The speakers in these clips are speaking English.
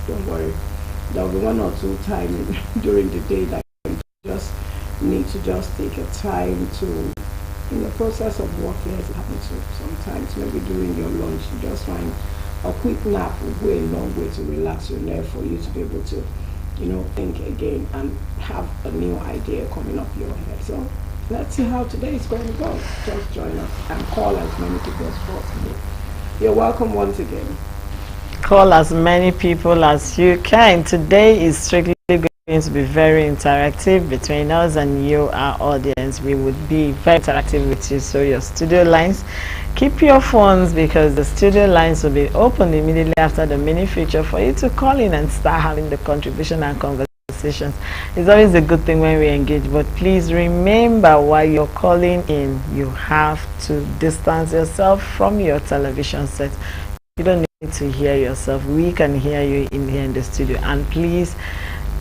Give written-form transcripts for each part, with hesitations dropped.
don't worry. There'll be one or two times during the day that you just need to just take a time to, in the process of working, as it happens to sometimes, maybe during your lunch, you just find a quick nap will go a long way to relax your nerve for you to be able to, think again and have a new idea coming up your head. So let's see how today is going to go. Just join us and call as many people as possible. You're welcome once again. Call as many people as you can. Today is strictly going to be very interactive between us and you, our audience. We would be very interactive with you, so your studio lines, keep your phones, because the studio lines will be open immediately after the mini feature for you to call in and start having the contribution and conversations. It's always a good thing when we engage, but please remember, while you're calling in, you have to distance yourself from your television set. You don't need to hear yourself. We can hear you in here in the studio. And please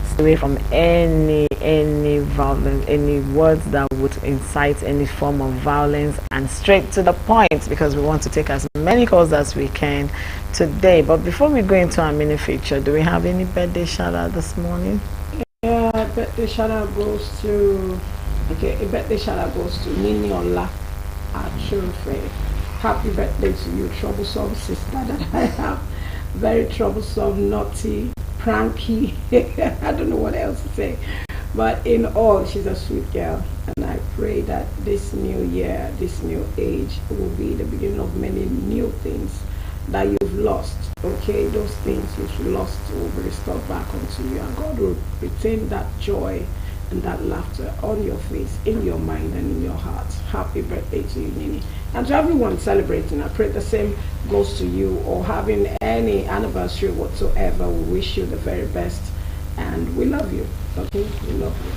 stay away from any violence, any words that would incite any form of violence, and straight to the point, because we want to take as many calls as we can today. But before we go into our mini feature, do we have any birthday shout out this morning? Yeah, birthday shout out goes to Nini Ola Achufe. Happy birthday to you, troublesome sister that I have. Very troublesome, naughty, pranky. I don't know what else to say. But in all, she's a sweet girl. And I pray that this new year, this new age will be the beginning of many new things that you've lost. Okay, those things you've lost will be restored back onto you. And God will retain that joy and that laughter on your face, in your mind, and in your heart. Happy birthday to you, Nini. And to everyone celebrating, I pray the same goes to you, or having any anniversary whatsoever. We wish you the very best, and we love you. Okay, we love you.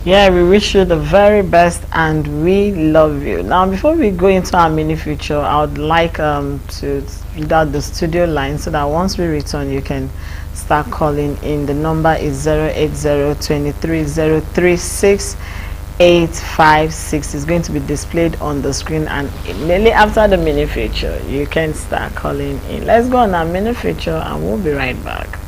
Yeah, we wish you the very best, and we love you. Now, before we go into our mini feature, I would like to read out the studio line, so that once we return, you can start calling in. The number is 080-2303-6856. It's going to be displayed on the screen, and immediately after the mini feature, you can start calling in. Let's go on our mini feature, and we'll be right back.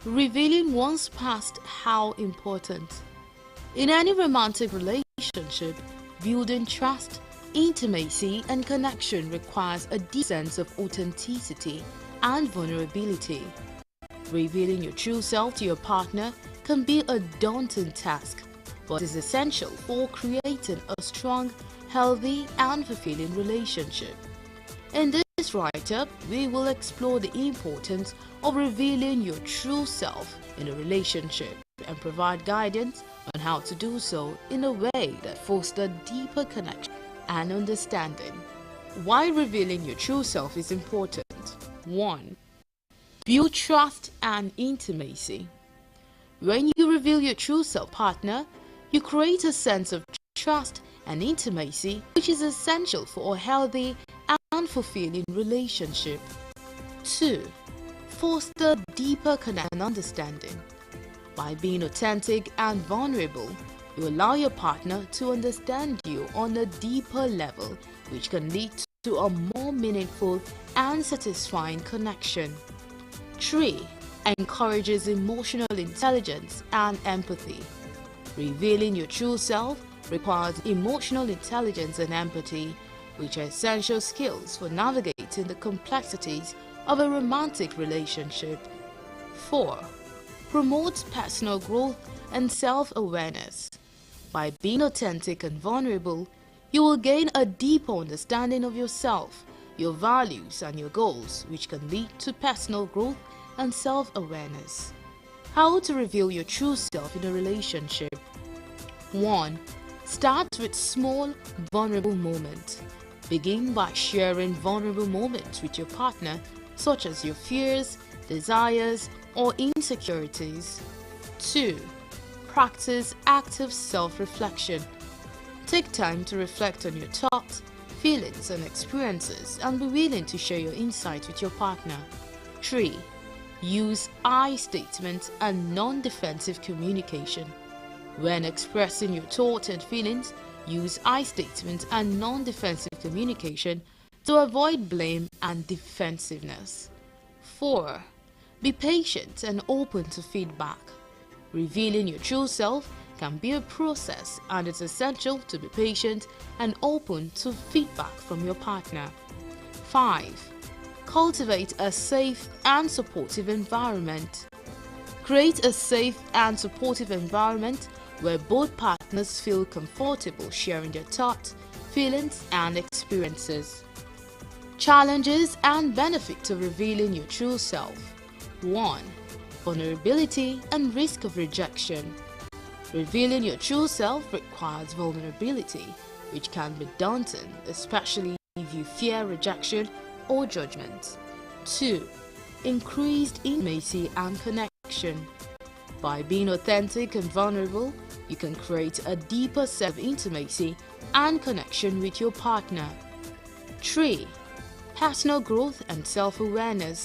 Revealing one's past, how important. In any romantic relationship, building trust, intimacy, and connection requires a deep sense of authenticity and vulnerability. Revealing your true self to your partner can be a daunting task, but is essential for creating a strong, healthy, and fulfilling relationship. In this write-up, we will explore the importance of revealing your true self in a relationship and provide guidance on how to do so in a way that fosters deeper connection and understanding. Why revealing your true self is important. 1. Build trust and intimacy. When you reveal your true self partner, you create a sense of trust and intimacy, which is essential for a healthy and fulfilling relationship. 2. Foster deeper connection and understanding. By being authentic and vulnerable, you allow your partner to understand you on a deeper level, which can lead to a more meaningful and satisfying connection. 3. Encourages emotional intelligence and empathy. Revealing your true self requires emotional intelligence and empathy, which are essential skills for navigating the complexities of a romantic relationship. 4. Promotes personal growth and self-awareness. By being authentic and vulnerable, you will gain a deeper understanding of yourself, your values, and your goals, which can lead to personal growth and self-awareness. How to reveal your true self in a relationship. 1. Start with small, vulnerable moments. Begin by sharing vulnerable moments with your partner, such as your fears, desires, or insecurities. 2. Practice active self-reflection. Take time to reflect on your thoughts, feelings, and experiences, and be willing to share your insights with your partner. 3. Use I statements and non-defensive communication. When expressing your thoughts and feelings, use I statements and non-defensive communication to avoid blame and defensiveness. 4. Be patient and open to feedback. Revealing your true self can be a process, and it's essential to be patient and open to feedback from your partner. 5. Cultivate a safe and supportive environment. Create a safe and supportive environment where both partners feel comfortable sharing their thoughts, feelings, and experiences. Challenges and benefits of revealing your true self. 1. Vulnerability and risk of rejection. Revealing your true self requires vulnerability, which can be daunting, especially if you fear rejection or judgment. 2. Increased intimacy and connection. By being authentic and vulnerable, you can create a deeper sense of intimacy and connection with your partner. 3. Personal growth and self-awareness.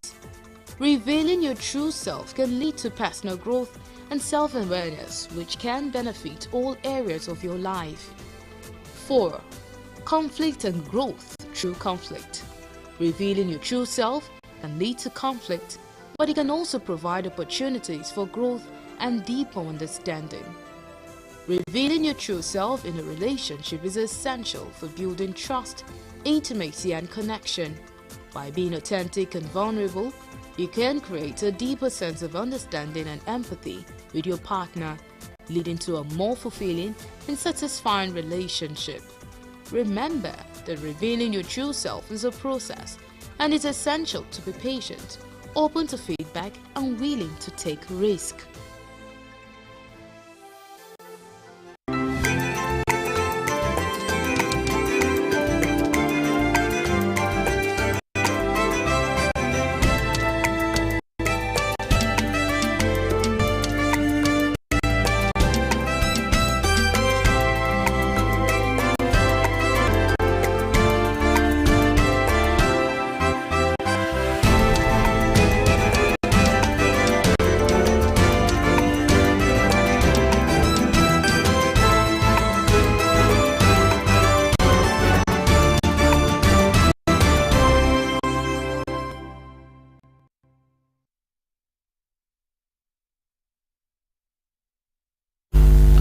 Revealing your true self can lead to personal growth and self-awareness, which can benefit all areas of your life. 4. Conflict and growth through conflict. Revealing your true self can lead to conflict, but it can also provide opportunities for growth and deeper understanding. Revealing your true self in a relationship is essential for building trust, intimacy, and connection. By being authentic and vulnerable, you can create a deeper sense of understanding and empathy with your partner, leading to a more fulfilling and satisfying relationship. Remember that revealing your true self is a process, and it's essential to be patient, open to feedback, and willing to take risk.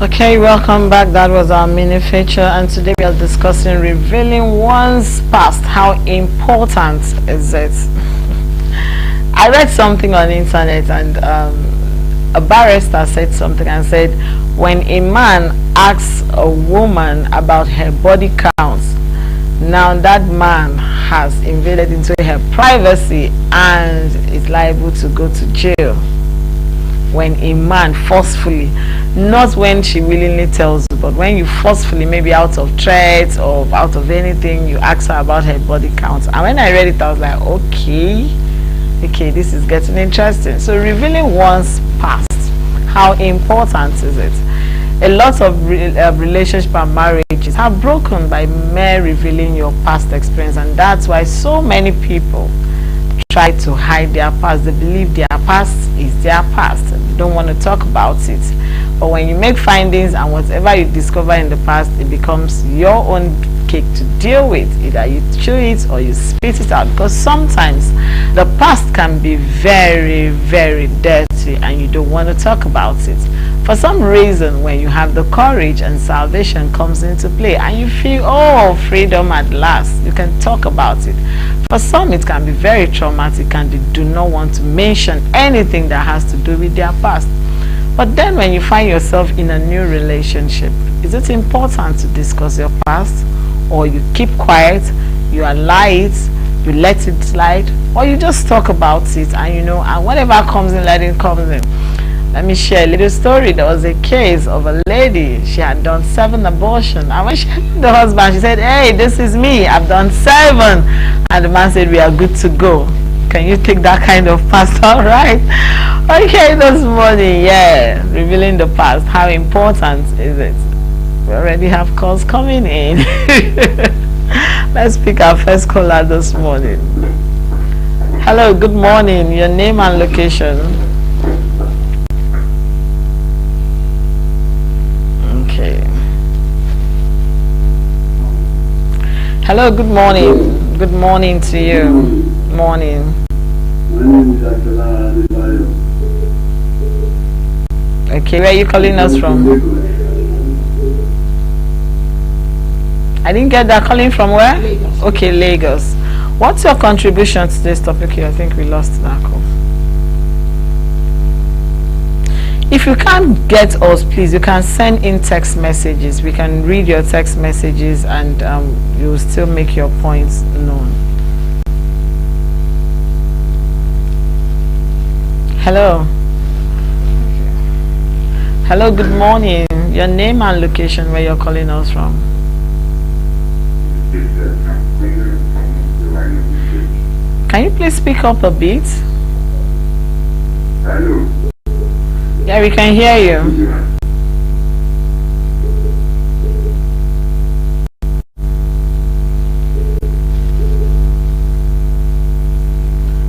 Okay, welcome back. That was our mini feature, and today we are discussing revealing one's past. How important is it? I read something on the internet, and a barrister said something and said, when a man asks a woman about her body counts, now that man has invaded into her privacy and is liable to go to jail. When a man forcefully, not when she willingly tells you, but when you forcefully, maybe out of threats or out of anything, you ask her about her body count. And when I read it, I was like, okay, this is getting interesting. So revealing one's past, how important is it? A lot of relationships and marriages are broken by mere revealing your past experience, and that's why so many people try to hide their past. They believe their past is their past. They don't want to talk about it. But when you make findings and whatever you discover in the past, it becomes your own cake to deal with. Either you chew it or you spit it out, because sometimes the past can be very, very dirty and you don't want to talk about it. For some reason, when you have the courage and salvation comes into play and you feel, oh, freedom at last, you can talk about it. For some, it can be very traumatic and they do not want to mention anything that has to do with their past. But then when you find yourself in a new relationship, is it important to discuss your past, or you keep quiet, you allow it, you let it slide, or you just talk about it and and whatever comes in, let it come in? Let me share a little story. There was a case of a lady. She had done 7 abortions. And when she had the husband, she said, hey, this is me. I've done 7. And the man said, we are good to go. Can you take that kind of past? All right. Okay, this morning, yeah, revealing the past. How important is it? We already have calls coming in. Let's pick our first caller this morning. Hello, good morning. Your name and location. Okay. Hello, good morning. Good morning to you. Morning. My name is Dr. Lara Adebayo. Okay, where are you calling us from? I didn't get that. Calling from where? Lagos. Okay, Lagos. What's your contribution to this topic here? I think we lost that call. If you can't get us, please, you can send in text messages. We can read your text messages and you'll still make your points known. Hello. Hello, good morning. Your name and location where you're calling us from. Can you please speak up a bit? Hello. Yeah, we can hear you.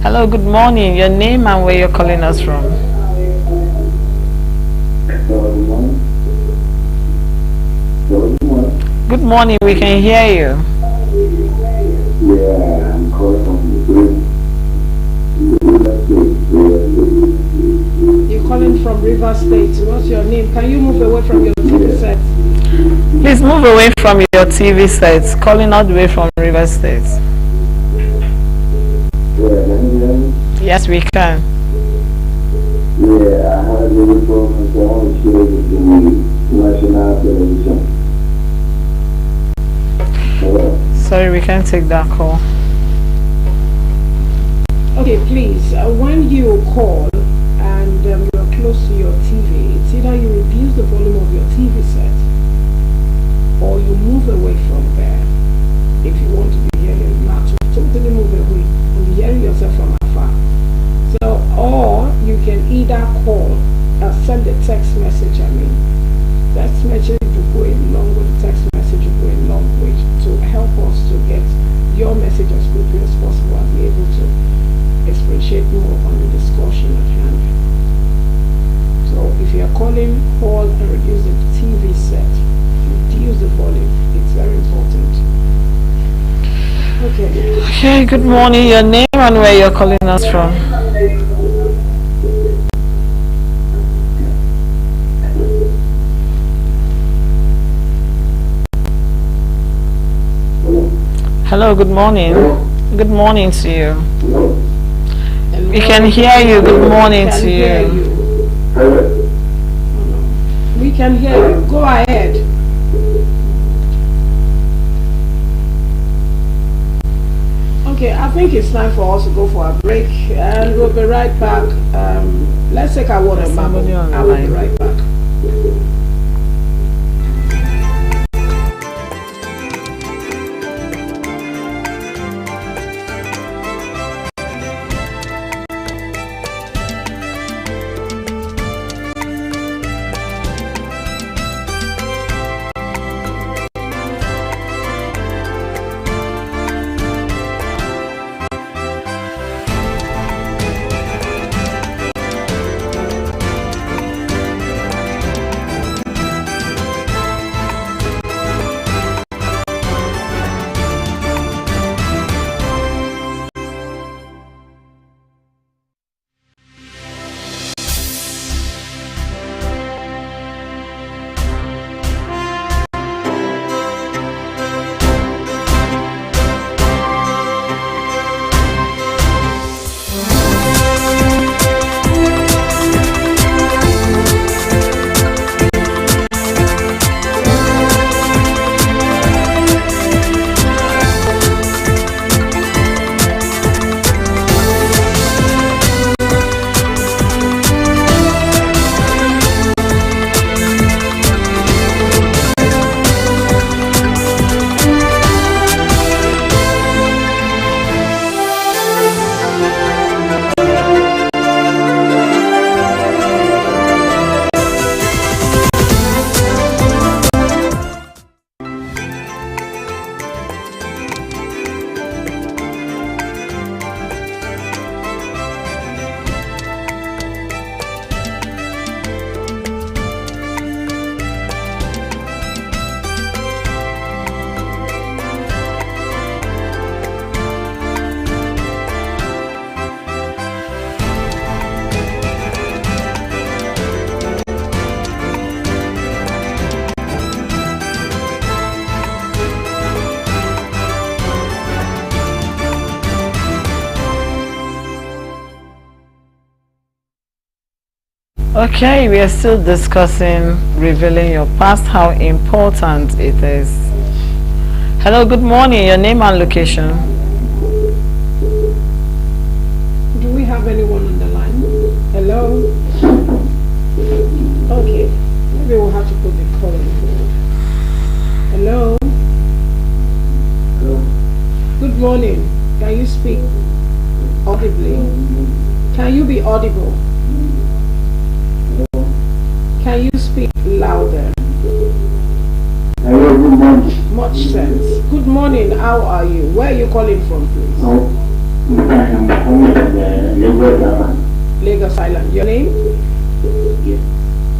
Hello, good morning. Your name and where you're calling us from. Good morning, we can hear you. Yeah, I'm calling from You're calling from River State. What's your name? Can you move away from your TV set? Please move away from your TV sets. Calling all the way from River State. Yes, we can. Yeah, I had a little problem, so I want to share with the national television. Sorry, we can't take that call. Okay, please, when you call and you're close to your TV, it's either you reduce the volume of your TV set or you move away from there if you want to be hearing. You have to totally move away and be hearing yourself from afar. So, or you can either call or send a text message. Text message will go a long way. Text message will go a long way to help us to get your message as quickly as possible and be able to expatiate more on the discussion at hand. So if you are calling, call and reduce the TV set. Reduce the volume. It's very important. Okay. Okay, good morning. Your name and where you're calling us from. Hello, good morning. Good morning to you. Hello. We can hear you. Good morning to hear you. We can hear you. Go ahead. Okay, I think it's time for us to go for a break and we'll be right back. Let's take our water. There's somebody on the I will be line. right back. Okay, we are still discussing revealing your past, how important it is. Hello, good morning. Your name and location. Do we have anyone on the line? Hello? Okay, maybe we'll have to put the call on hold. Hello? Hello. Good morning. Can you speak audibly? Can you be audible? Can you speak louder? Hello, good morning. Much sense. Good morning. How are you? Where are you calling from, please? Oh, I'm coming from Lagos Island. Lagos Island. Your name? Yes.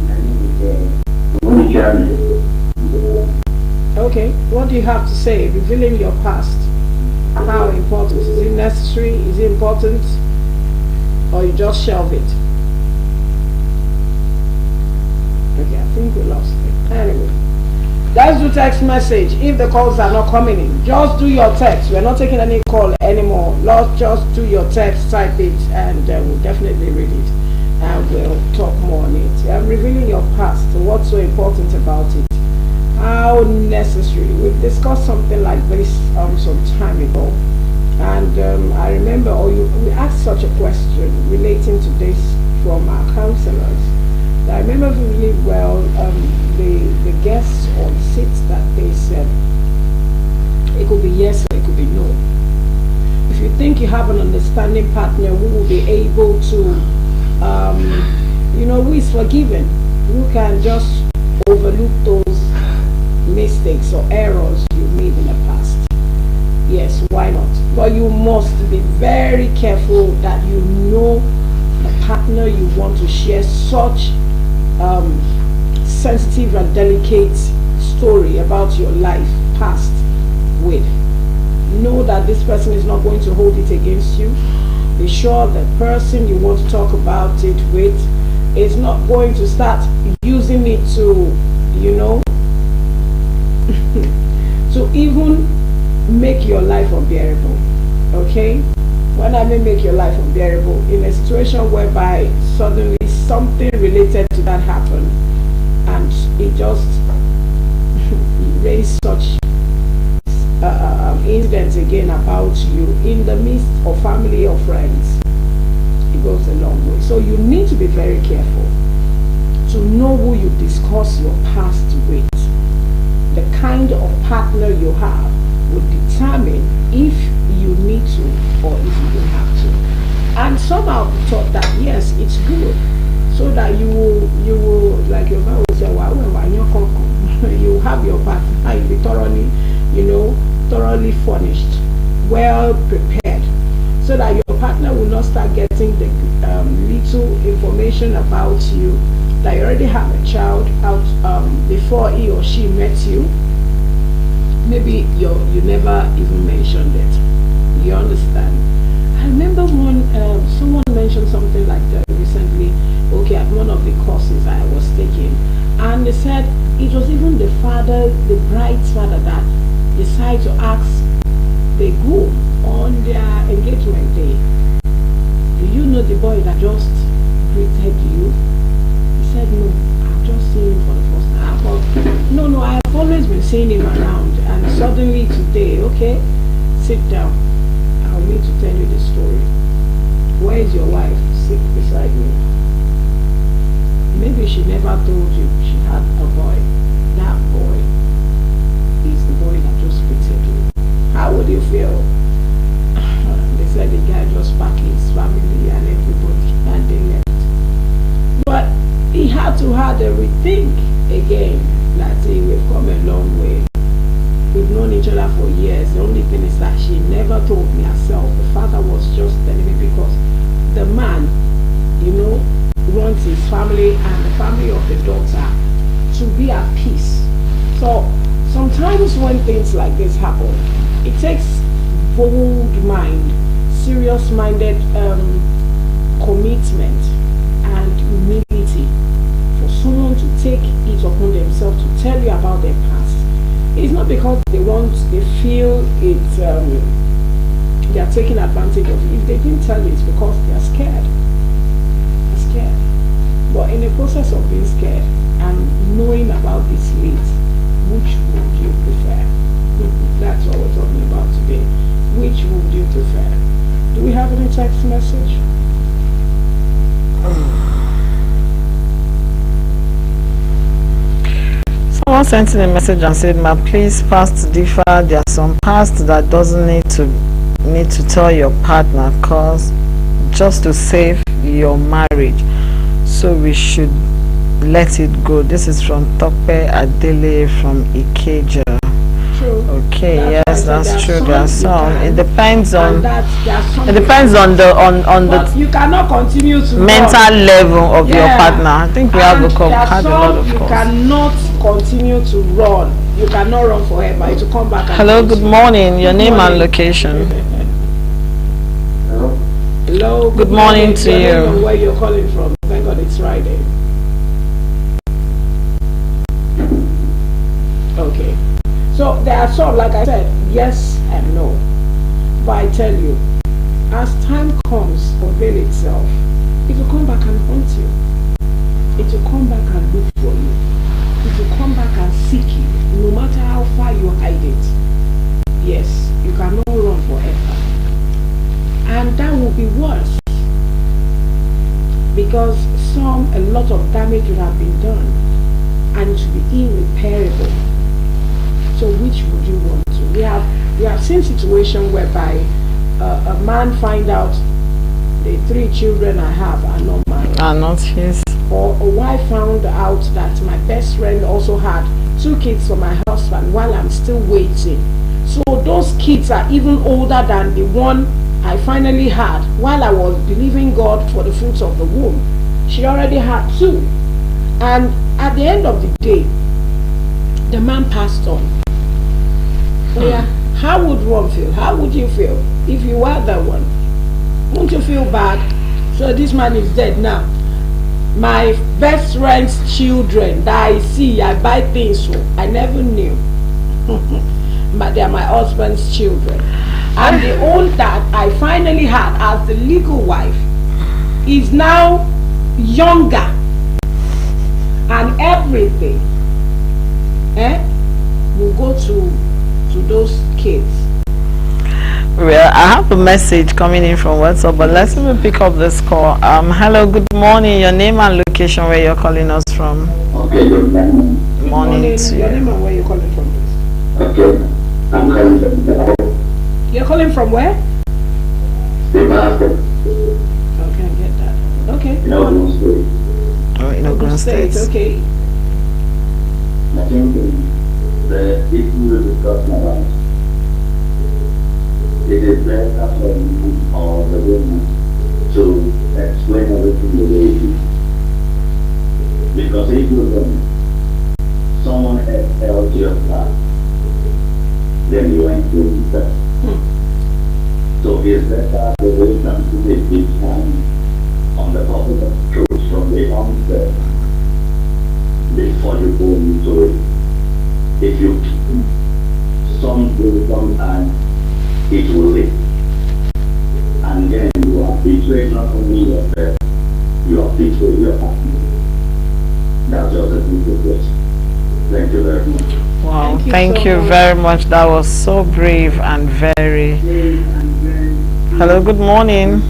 My name is Moni Charles. Okay. What do you have to say? Revealing your past. How important? Is it necessary? Is it important? Or you just shelve it? Okay, I think we lost it. Anyway, let's do text message. If the calls are not coming in, just do your text. We're not taking any call anymore. Let's just do your text, type it, and we'll definitely read it. And we'll talk more on it. Revealing your past. What's so important about it? How necessary? We've discussed something like this some time ago. And I remember, we asked such a question relating to this from our counselors. I remember really well the guests on seats that they said it could be yes or it could be no. If you think you have an understanding partner who will be able to, who is forgiven, who can just overlook those mistakes or errors you made in the past, yes, why not? But you must be very careful that you know the partner you want to share such sensitive and delicate story about your life past with. Know that this person is not going to hold it against you. Be sure the person you want to talk about it with is not going to start using it to, to even make your life unbearable. Okay? When I mean make your life unbearable, in a situation whereby suddenly something related to that happened and it just raised such incidents again about you in the midst of family or friends, it goes a long way. So you need to be very careful to know who you discuss your past with. The kind of partner you have will determine if you need to or if you don't have to. And somehow we thought that yes, it's good, so that you will like your father will say, well, you have your partner, you'll be thoroughly furnished, well prepared, so that your partner will not start getting the little information about you that you already have a child out before he or she met you. Maybe you never even mentioned it. You understand? I remember someone mentioned something like that recently. Okay, at one of the courses I was taking, and they said it was even the bride's father, that decided to ask the groom on their engagement day, do you know the boy that just greeted you? He said, no, I've just seen him for the first time. But no, I've always been seeing him around, and suddenly today, okay, sit down, I'll need to tell you the story. Where is your wife? Sit beside me. Maybe she never told you she had a boy. That boy is the boy that just greeted you. How would you feel? They said the guy just packed his family and everybody and they left. But he had to have a rethink again. That we've come a long way. We've known each other for years. The only thing is that she never told me herself. The father was just telling me because the man, wants his family and the family of the daughter to be at peace. So sometimes when things like this happen, it takes bold mind, serious-minded commitment and humility for someone to take it upon themselves to tell you about their past. It's not because they feel it, they are taking advantage of it. If they didn't tell you, it's because they are scared. They're scared. But in the process of being scared and knowing about this late, which would you prefer? That's what we're talking about today. Which would you prefer? Do we have any text message? Someone sent in a message and said, "Ma, please, past differ. There are some past that doesn't need to tell your partner, cause just to save your marriage. So we should let it go." This is from Tope Adele from Ikeja. True. Okay, yes, that's true. There are some. It depends on. It depends on the you cannot continue to mental level of your partner. I think we have had a lot of you calls. cannot continue to run. You cannot run forever. It will come back. Hello, good morning. Your name and location. Hello. Good morning to Your you. name and where you're calling from. Thank God it's Friday. Okay. So there are some, like I said, yes and no. But I tell you, as time comes to unveil itself, it will come back and haunt you. It will come back and look for you. It will come back and seek you, no matter how far you hide it. Yes, you cannot run forever. And that will be worse. Because a lot of damage would have been done. And it will be irreparable. So which would you want to? We have seen situations whereby a man find out the 3 children I have are not mine. Are not his. Or a wife found out that my best friend also had 2 kids for my husband while I'm still waiting. So those kids are even older than the one I finally had while I was believing God for the fruits of the womb. She already had 2. And at the end of the day, the man passed on. Yeah. How would one feel? How would you feel if you were that one? Won't you feel bad? So this man is dead now. My best friend's children that I see, I buy things for, I never knew. But they are my husband's children. And the own that I finally had as the legal wife is now younger and everything. Will go to those kids. Well, I have a message coming in from WhatsApp, but let's even pick up this call. Hello, good morning. Your name and location where you're calling us from. Okay, good morning. Morning to Your name you. and where you're calling from, please. Okay, I'm calling from You're calling from where? Zimbabwe. Okay, I get that. Okay. In Ogun State. Oh, in Ogun State. Okay. I think the issue we're discussing about, it is better for you or the woman to explain everything the way it is. Because if you don't, someone else held your class, then you ain't doing that. So it's better the relationship is big time on the topic of truth from the onset before you go into it. If you sometimes it will leak. And then you are betrayed not only yourself, you are betrayed your partner. That's just a simple question. Thank you very much. Wow, Thank thank you you so much. very much. That was so brave and very. Hello, good morning.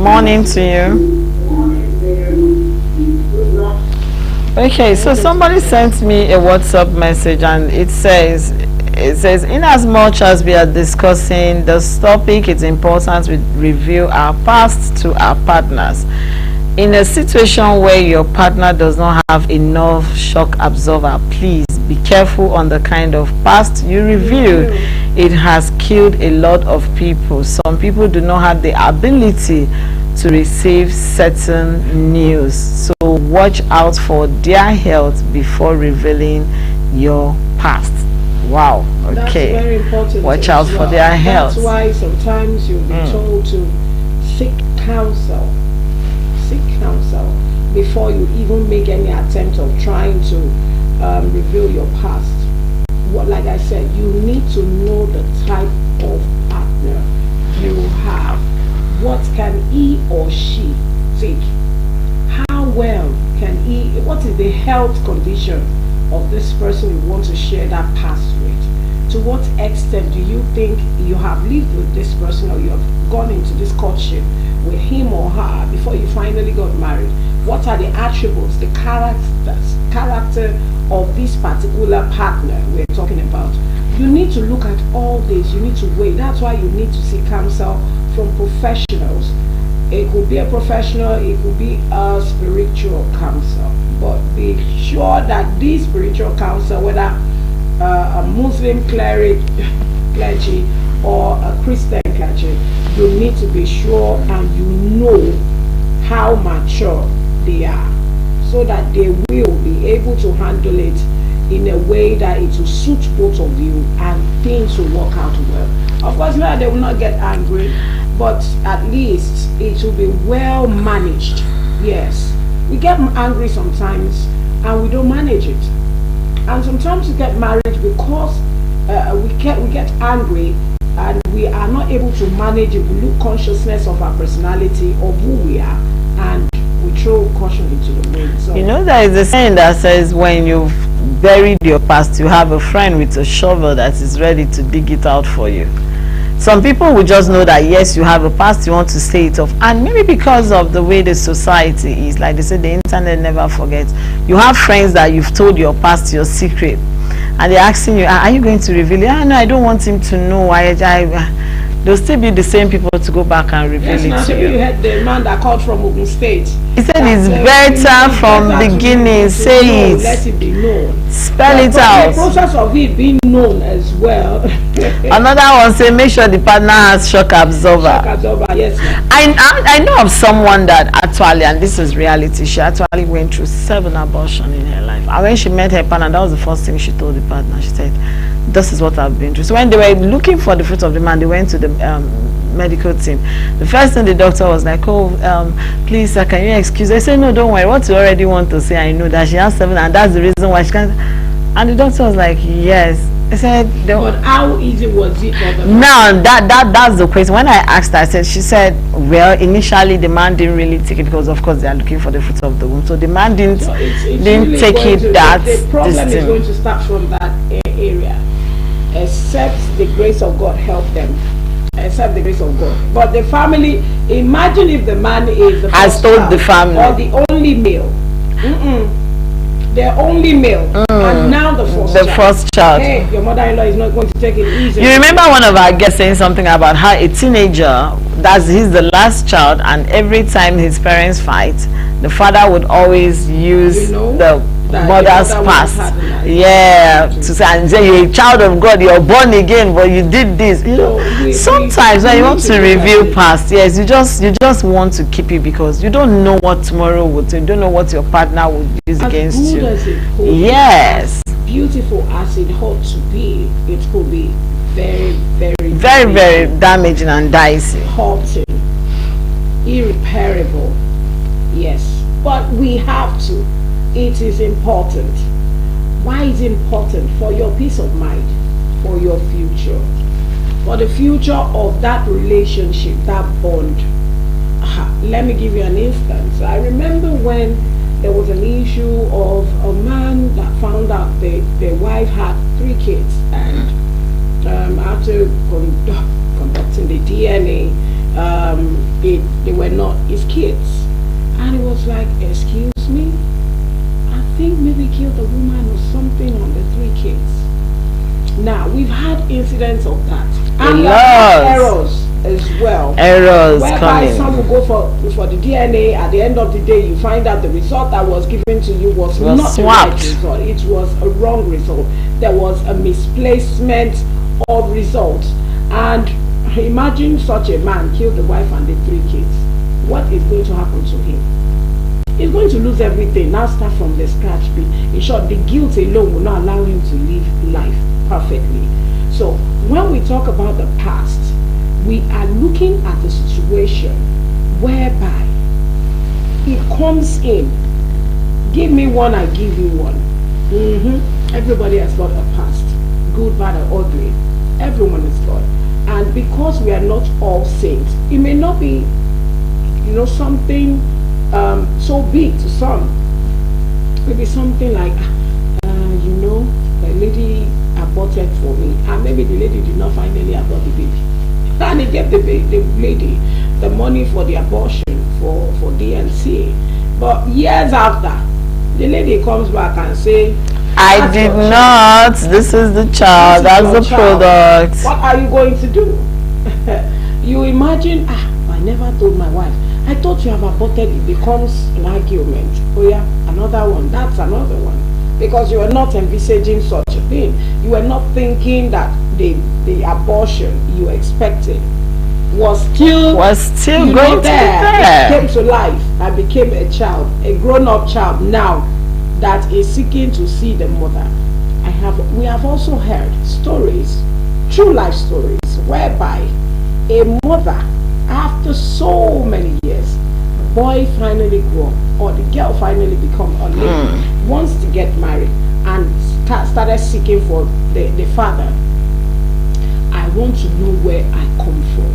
Morning to you. Okay, so somebody sent me a WhatsApp message and it says, in as much as we are discussing this topic, it's important we review our past to our partners. In a situation where your partner does not have enough shock absorber, please be careful on the kind of past you review. It has killed a lot of people. Some people do not have the ability to receive certain news, so watch out for their health before revealing your past. Wow. That's Okay, very important. watch as out for well. their health. That's why sometimes you'll be told to seek counsel. Seek counsel before you even make any attempt of trying to reveal your past. Like I said, you need to know the type of partner you have. what can he or she take? How well can he, what is the health condition of this person you want to share that past with? To what extent do you think you have lived with this person, or you have gone into this courtship with him or her before you finally got married? What are the attributes, the character of this particular partner we're talking about? You need to look at all this. You need to weigh. That's why you need to seek counsel from professionals. It could be a professional, it could be a spiritual counsel, but be sure that this spiritual counsel, whether a Muslim clergy or a Christian clergy, you need to be sure and you know how mature they are, so that they will be able to handle it in a way that it will suit both of you and things will work out well. Of course, now they will not get angry, but at least it will be well managed. Yes, we get angry sometimes and we don't manage it, and sometimes we get married because we get angry and we are not able to manage it. We lose consciousness of our personality, of who we are, and we throw caution into the wind. So, you know, there is a saying that says when you've buried your past, you have a friend with a shovel that is ready to dig it out for you. Some people will just know that yes, you have a past, you want to say it off, and maybe because of the way the society is, like they say, the internet never forgets. You have friends that you've told your past, your secret, and they're asking you, are you going to reveal it? No, I don't want him to know. They'll still be the same people to go back and reveal it to you. You had the man that called from Ogun State. He said it's better from beginning. Say it. Let it be known. Spell it out. The process of it being known as well. Another one say make sure the partner has shock absorber. Shock absorber, yes. I know of someone that actually, and this is reality, she actually went through 7 abortions in her life. And when she met her partner, that was the first thing she told the partner. She said, this is what I've been through. So when they were looking for the fruit of the man, they went to the medical team. The first thing the doctor was like, oh, please sir, can you excuse her? I said, no, don't worry, what you already want to say, I know that she has 7 and that's the reason why she can't. And the doctor was like, yes. I said, but how easy was it for them? Now that's the question. When I asked her, she said, well, initially the man didn't really take it because of course they are looking for the fruit of the womb. So the man didn't really take it. The problem is going to start from that area. Except the grace of God help them. Except the grace of God. But the family, imagine if the man is the has told the family or the only male. The only male, and now the first child. Hey, your mother-in-law is not going to take it easy. You remember one of our guests saying something about how a teenager, he's the last child, and every time his parents fight, the father would always use the mother's past, to say, and say, you're a child of God, you're born again, but you did this. Sometimes when you want to reveal past, yes, you just want to keep it because you don't know what tomorrow would do. You don't know what your partner would use against you. Yes. As beautiful as it ought to be, it could be very, very, very damaging and dicey, hurting, irreparable. Yes, but we have to. It is important. Why is it important? For your peace of mind, for your future, for the future of that relationship, that bond. Let me give you an instance. I remember when there was an issue of a man that found out their wife had 3 kids, and after conducting the DNA, they were not his kids, and it was like, excuse me, I think maybe killed a woman or something on the 3 kids. Now we've had incidents of that, and errors as well. Errors whereby some will go for the DNA. At the end of the day, you find out the result that was given to you was not swapped. The right result. It was a wrong result. There was a misplacement of results. And imagine such a man killed the wife and the 3 kids. What is going to happen to him? He's going to lose everything. Now start from the scratch. In short, the guilt alone will not allow him to live life perfectly. So when we talk about the past, we are looking at the situation whereby it comes in. Give me one, I give you one. Everybody has got a past, good, bad, or ugly. Everyone has got. And because we are not all saints, it may not be, something so big to some. Maybe something like, a lady aborted for me, and maybe the lady did not finally abort the baby, and he gave the lady the money for the abortion for DNC. But years after, the lady comes back and say, I did not. This is the child. That's the product. What are you going to do? You imagine, I never told my wife. I thought you have aborted. It becomes an argument. Oh yeah, another one. That's another one. Because you are not envisaging such a thing. You are not thinking that the abortion you expected was still going there. It came to life and became a child, a grown-up child now that is seeking to see the mother. We have also heard stories, true life stories, whereby a mother, after so many years, the boy finally grew up, or the girl finally become a lady, wants to get married, and started seeking for the father. I want to know where I come from.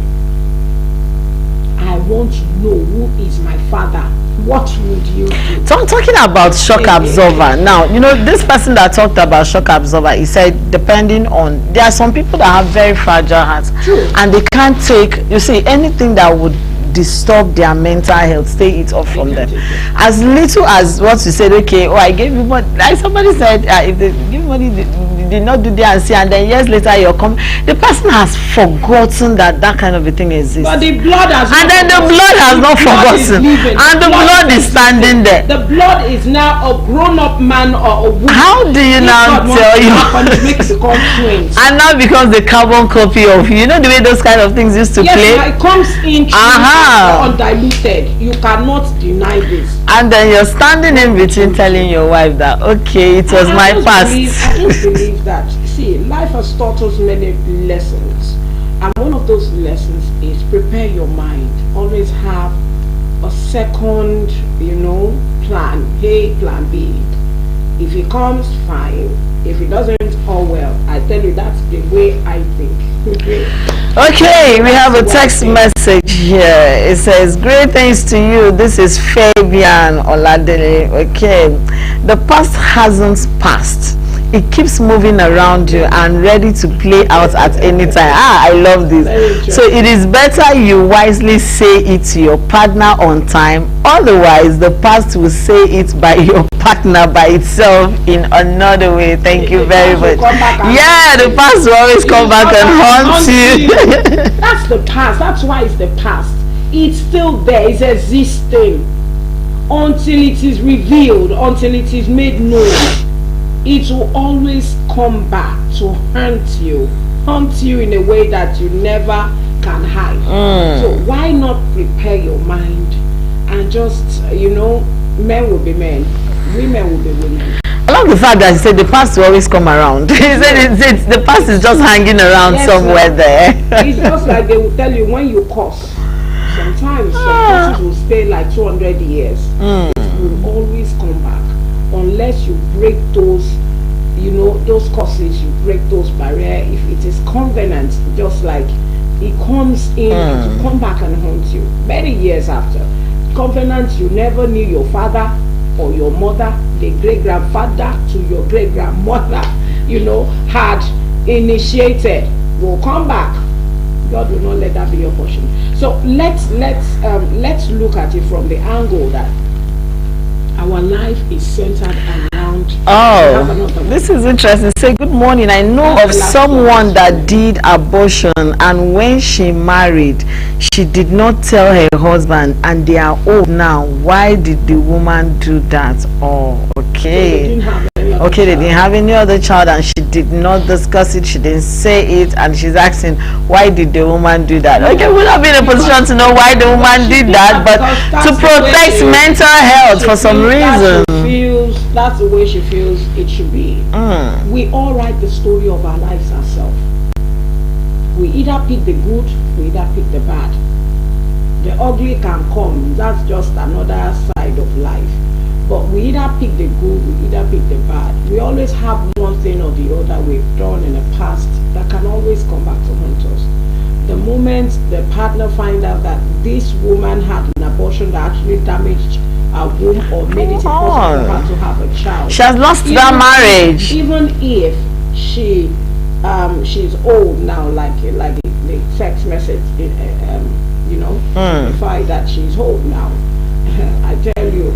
I want to know who is my father. What would you do? So I'm talking about shock absorber. Now, this person that talked about shock absorber, he said depending on, there are some people that have very fragile hearts. True. And they can't take, anything that would disturb their mental health, stay it off from them. As little as what you said, okay, I gave you money, like somebody said, if they give money, they did not do DNC, and then years later you're coming, the person has forgotten that kind of a thing exists. But the blood has and then the blood has not forgotten, and the blood is standing there. The blood is now a grown-up man or a woman. How do you now tell you? And now becomes the carbon copy of, the way those kind of things used to play. Yes, it comes in undiluted. You cannot deny this. And then you're standing in between telling your wife that, okay, it was my past. I just believe that, see, life has taught us many lessons. And one of those lessons is prepare your mind. Always have a second, plan. Hey, plan B. If it comes, fine. If it doesn't, oh well. I tell you, that's the way I think. Okay, we have a text message here. It says, great things to you. This is Fabian Oladele. Okay, the past hasn't passed. It keeps moving around you and ready to play out at any time. I love this. So it is better you wisely say it to your partner on time. Otherwise, the past will say it by your partner by itself in another way. Thank you very much. Yeah, the past will always come back and haunt you. That's the past. That's why it's the past. It's still there. It's existing until it is revealed, until it is made known. It will always come back to haunt you in a way that you never can hide. So why not prepare your mind and just, men will be men, women will be women. I love the fact that he said the past will always come around. He said it's the past is just hanging around somewhere there. It's just like they will tell you when you curse. Sometimes some curses will stay like 200 years. It will always come back. Unless you break those, those curses, you break those barriers. If it is covenant, just like it comes in to come back and haunt you many years after. Covenant, you never knew your father or your mother, the great-grandfather to your great-grandmother, had initiated, will come back. God will not let that be your portion. So let's look at it from the angle that our life is centered around. This is interesting. Say good morning. I know of someone that did abortion, and when she married, she did not tell her husband, and they are old now. Why did the woman do that? Okay. They didn't have any other child, and she did not discuss it. She didn't say it, and she's asking, why did the woman do that? Okay, we'll not be in a position to know why the woman did that, but to protect mental health for some reason. That's the way she feels it should be. We all write the story of our lives ourselves. We either pick the good, we either pick the bad. The ugly can come. That's just another side of life. But we either pick the good, we either pick the bad. We always have one thing or the other we've done in the past that can always come back to haunt us. The moment the partner find out that this woman had an abortion that actually damaged her womb or made it impossible for her to have a child, she has lost that marriage. Even if she's old now, like the text message, signify that she's old now. I tell you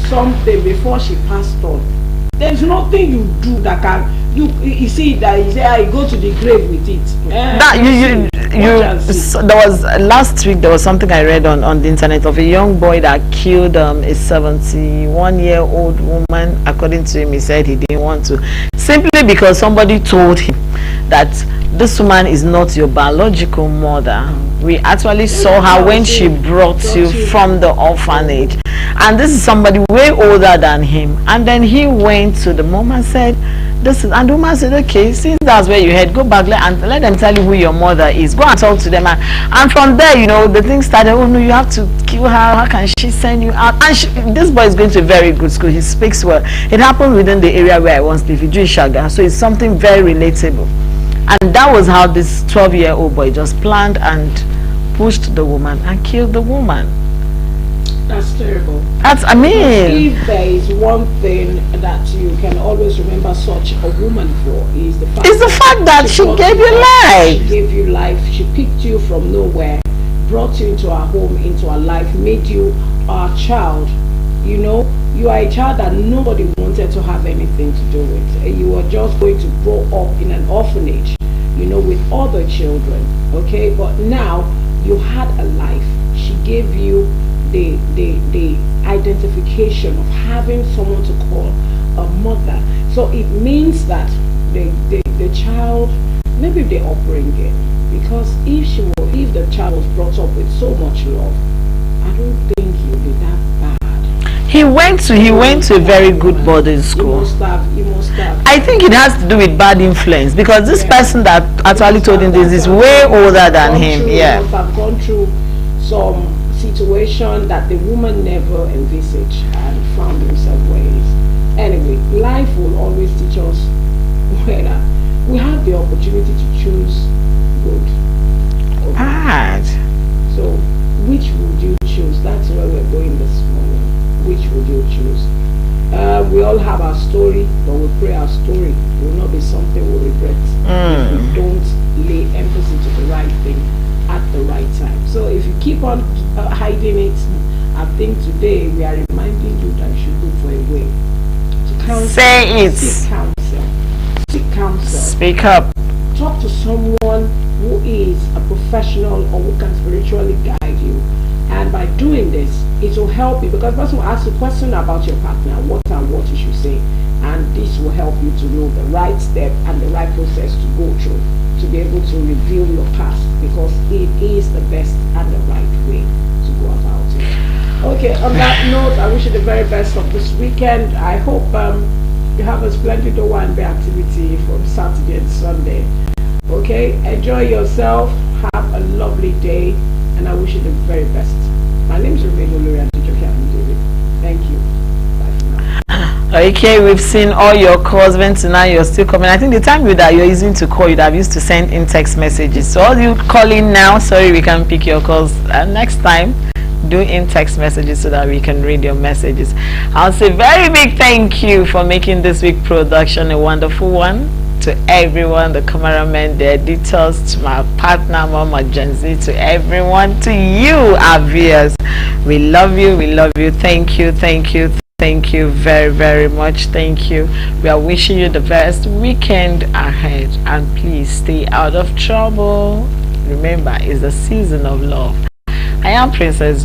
something, before she passed on, there's nothing you do that can you see that you say I go to the grave with it. That there was last week there was something I read on the internet of a young boy that killed a 71-year-old woman. According to him, he said he didn't want to, simply because somebody told him that this woman is not your biological mother. We actually saw her when she brought you from the orphanage, and this is somebody way older than him. And then he went to the mom and said, this is, and the woman said, okay, since that's where you head, go back and let them tell you who your mother is. Go and talk to them. And from there, the thing started. Oh no, you have to kill her. How can she send you out? And this boy is going to a very good school. He speaks well. It happened within the area where I once lived, Shaga. So it's something very relatable. And that was how this 12-year-old boy just planned and pushed the woman and killed the woman. That's terrible. I mean, if there is one thing that you can always remember such a woman for, is the fact that she gave you life. She gave you life. She picked you from nowhere, brought you into our home, into our life, made you our child. You are a child that nobody wanted to have anything to do with. You were just going to grow up in an orphanage, with other children. Okay, but now you had a life. She gave you the identification of having someone to call a mother. So it means that the child, maybe the upbringing, because if the child was brought up with so much love, I don't think he'll be that bad. He went to a very good boarding school. He must have. I think it has to do with bad influence, because this person that actually told him this is way older than him. He must have gone through some situation that the woman never envisaged and found himself where he is. Anyway, life will always teach us whether we have the opportunity to choose good or bad. So which would you choose? That's where we're going this morning. Which would you choose? We all have our story, but we pray our story will not be something we regret if we don't lay emphasis to the right thing at the right time. So if you keep on hiding it, I think today we are reminding you that you should look for a way to counsel. Say it. Seek counsel. Seek counsel. Speak up. Talk to someone who is a professional or who can spiritually guide you. And by doing this, it will help you, because the person will ask you a question about your partner, what you should say, and this will help you to know the right step and the right process to go through to be able to reveal your past, because it is the best and the right way to go about it. Okay, on that note, I wish you the very best of this weekend. I hope you have a splendid Owambe activity from Saturday and Sunday. Okay, enjoy yourself, have a lovely day, and I wish you the very best. My name is Rebecca Olori David. Thank you. Bye for now. Okay, we've seen all your calls. When now you're still coming. I think the time that you're using to call, you'd have used to send in text messages. So all you calling now, sorry, we can't pick your calls. Next time, do in text messages so that we can read your messages. I'll say very big thank you for making this week production a wonderful one. To everyone, the cameramen, the editors, to my partner Mama Jenzi, to everyone, to you, our viewers. We love you, thank you very, very much. Thank you. We are wishing you the best weekend ahead, and please stay out of trouble. Remember, it's the season of love. I am Princess